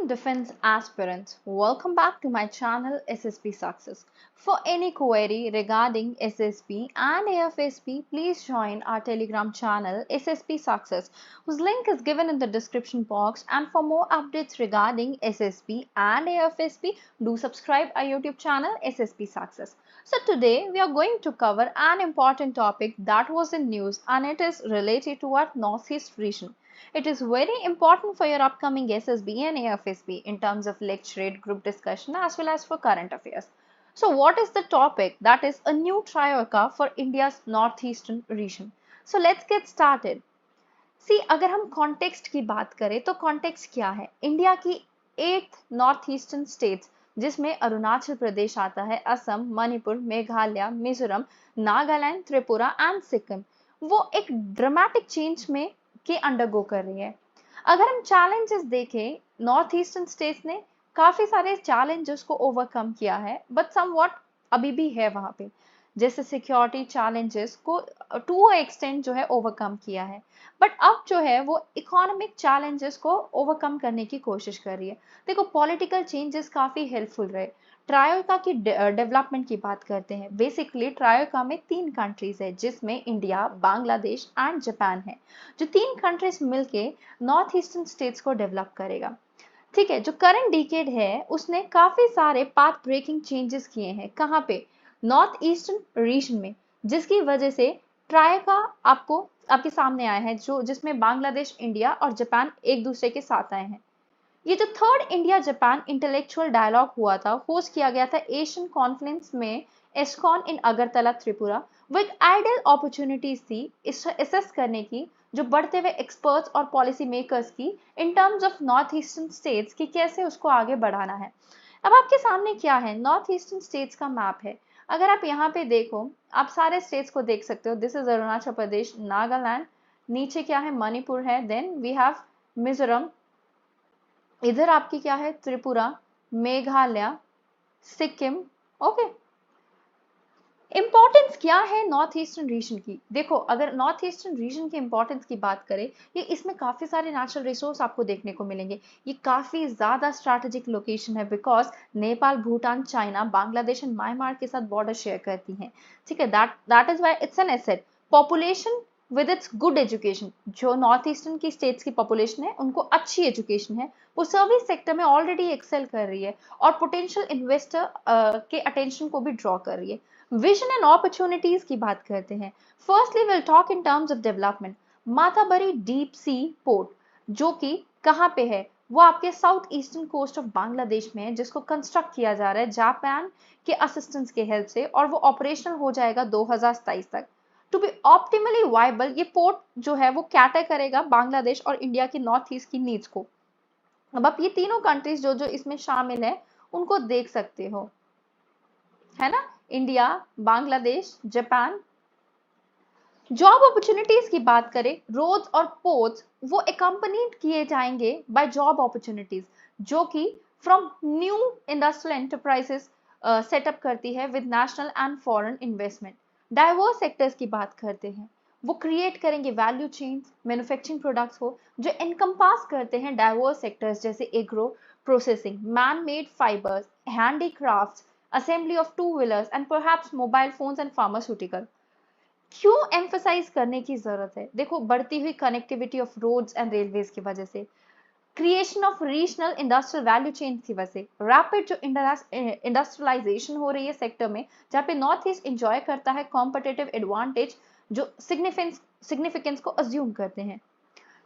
defense aspirants, welcome back to my channel SSP Success. For any query regarding SSP and AFSP, please join our Telegram channel SSP Success, whose link is given in the description box. And for more updates regarding SSP and AFSP, do subscribe our YouTube channel SSP Success. So today we are going to cover an important topic that was in news, and it is related to our Northeast region. It is very important for your upcoming SSB and AFSB in terms of lecturate, group discussion as well as for current affairs. So what is the topic? That is a new troika for India's northeastern region. So let's get started. See, अगर हम context की बात करें तो context क्या है? India की 8 north eastern states जिसमें अरुणाचल प्रदेश आता है, असम, मणिपुर, मेघालय, मिजोरम, नागालैंड, त्रिपुरा एंड सिक्किम, वो एक ड्रामेटिक चेंज में के अंडरगो कर रही है। अगर हम चैलेंजेस देखें, नॉर्थ ईस्टर्न स्टेट्स ने काफी सारे चैलेंजेस को ओवरकम किया है, बट समवॉट अभी भी है वहां पे, जैसे सिक्योरिटी चैलेंजेस को टू एक्सटेंट जो है ओवरकम किया है, बट अब जो है वो इकोनॉमिक चैलेंजेस को ओवरकम करने की कोशिश कर रही है। देखो, पॉलिटिकल चेंजेस काफी हेल्पफुल रहे। ट्रायोका की डेवलपमेंट की बात करते हैं। बेसिकली ट्रायोका में 3 कंट्रीज है, जिसमें इंडिया, बांग्लादेश एंड जापान है। जो 3 कंट्रीज मिलके नॉर्थ ईस्टर्न स्टेट्स को डेवलप करेगा। ठीक है, जो करंट डिकेड है उसने काफी सारे पाथ ब्रेकिंग चेंजेस किए हैं। कहाँ पे? नॉर्थ ईस्टर्न रीजन में, जिसकी वजह से ट्रायोका आपके सामने आया है, जो जिसमें बांग्लादेश, इंडिया और जापान एक दूसरे के साथ आए हैं। ये जो third India Japan intellectual dialogue हुआ था, होस्ट किया गया था एशियन कॉन्फ्रेंस में एस्कॉन इन अगरतला, त्रिपुरा। वो एक आइडियल अपॉर्चुनिटीज थी असेस करने की, जो बढ़ते हुए एक्सपर्ट्स और पॉलिसी मेकर्स की इन terms of north eastern states की कैसे उसको आगे बढ़ाना है। अब आपके सामने क्या है? नॉर्थ ईस्टर्न स्टेट्स का मैप है। अगर आप यहाँ पे देखो, आप सारे स्टेट्स को देख सकते हो। दिस इज अरुणाचल प्रदेश, नागालैंड, नीचे क्या है? मणिपुर है, देन वी हैव मिजोरम, इधर आपकी क्या है? त्रिपुरा, मेघालय, सिक्किम। ओके, इंपॉर्टेंस क्या है नॉर्थ ईस्टर्न रीजन की? देखो, अगर नॉर्थ ईस्टर्न रीजन की इंपॉर्टेंस की बात करें, ये इसमें काफी सारे नेचुरल रिसोर्स आपको देखने को मिलेंगे। ये काफी ज्यादा स्ट्रैटेजिक लोकेशन है, because Nepal, Bhutan, China, Bangladesh and Myanmar के साथ बॉर्डर शेयर करती हैं। ठीक है, that is why it's an asset. Population with its good education, जो नॉर्थ ईस्टर्न की स्टेट्स की पॉपुलेशन है उनको अच्छी एजुकेशन है, वो सर्विस सेक्टर में ऑलरेडी एक्सेल कर रही है और पोटेंशियल इन्वेस्टर के अटेंशन को भी ड्रॉ कर रही है। विजन एंड अपॉर्चुनिटीज की बात करते हैं। Firstly will talk in terms of development. Matarbari deep sea port, जो कि कहाँ पे है? वो आपके south eastern coast of Bangladesh में है, जिसको कंस्ट्रक्ट किया जा रहा है जापान के असिस्टेंस के हेल्प से, और वो ऑपरेशनल हो जाएगा 2027 तक। टू बी ऑप्टिमली वाइबल, ये पोर्ट जो है वो कैटर करेगा बांग्लादेश और इंडिया के नॉर्थ ईस्ट की नीड्स को। अब आप ये तीनों कंट्रीज जो जो इसमें शामिल है उनको देख सकते हो, है ना? India, Bangladesh, Japan. Job opportunities की बात करें, रोड्स और पोर्ट्स वो एकम्पनीड किए जाएंगे बाय जॉब अपॉर्चुनिटीज, जो कि from new industrial enterprises setup करती है with national and foreign investment. Diverse sectors की बात करते हैं, वो क्रिएट करेंगे वैल्यू चेन्स, मैन्युफैक्चरिंग प्रोडक्ट्स हो जो एनकम्पास करते हैं डाइवर्स सेक्टर्स, जैसे agro processing, man made fibres, handicrafts, assembly of two wheelers and perhaps mobile phones and pharmaceutical। क्यों एम्फसाइज करने की जरूरत है? देखो, बढ़ती हुई connectivity of roads and railways की वजह से, creation of regional industrial value chain की वजह से, रैपिड जो इंडस्ट्रियलाइजेशन हो रही है सेक्टर में, जहाँ पे नॉर्थ ईस्ट इंजॉय करता है कॉम्पिटिटिव एडवांटेज, जो सिग्निफिकेंस को अज्यूम करते हैं।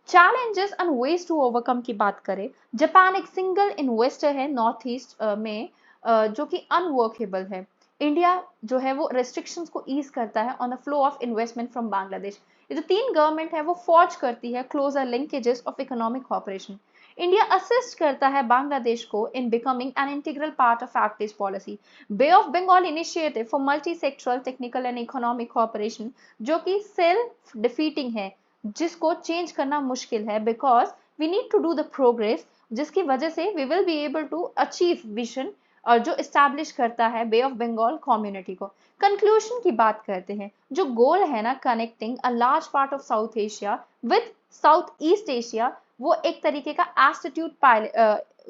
Challenges and ways to overcome की बात करें, जापान एक सिंगल इन्वेस्टर है नॉर्थ ईस्ट में, जो कि अनवर्केबल है। इंडिया जो है वो रेस्ट्रिक्शंस को ईज करता है on the flow of investment from Bangladesh. ये जो 3 गवर्नमेंट है वो फॉर्ज करती है closer linkages of economic cooperation. India assist करता है बांग्लादेश को in becoming an integral part of act east policy. Bay of Bengal initiative for multi sectoral technical and economic cooperation, जो कि सेल्फ डिफीटिंग है, जिसको चेंज करना मुश्किल है, because we need to do the progress, जिसकी वजह से we will be able to achieve vision, और जो इस्टेब्लिश करता है बे ऑफ बंगाल कम्युनिटी को। कंक्लूजन की बात करते हैं, जो गोल है ना, connecting a large part of south Asia with south east Asia, वो एक तरीके का एस्टिट्यूट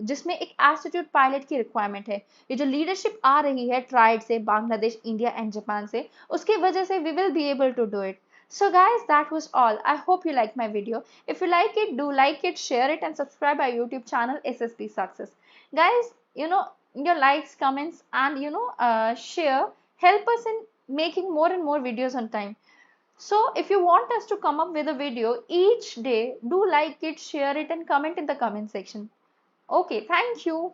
जिसमें एक एस्टिट्यूड पायलट की रिक्वायरमेंट है। ये जो लीडरशिप आ रही है ट्राइड से, बांग्लादेश, इंडिया एंड जापान से, उसकी वजह से we will be able to do it. So guys, that was all. I hope you like my video. If you like it, do like it, share it, and subscribe our YouTube channel SSP Success. Guys, your likes, comments, and share help us in making more and more videos on time. So if you want us to come up with a video each day, do like it, share it, and comment in the comment section. Okay, thank you.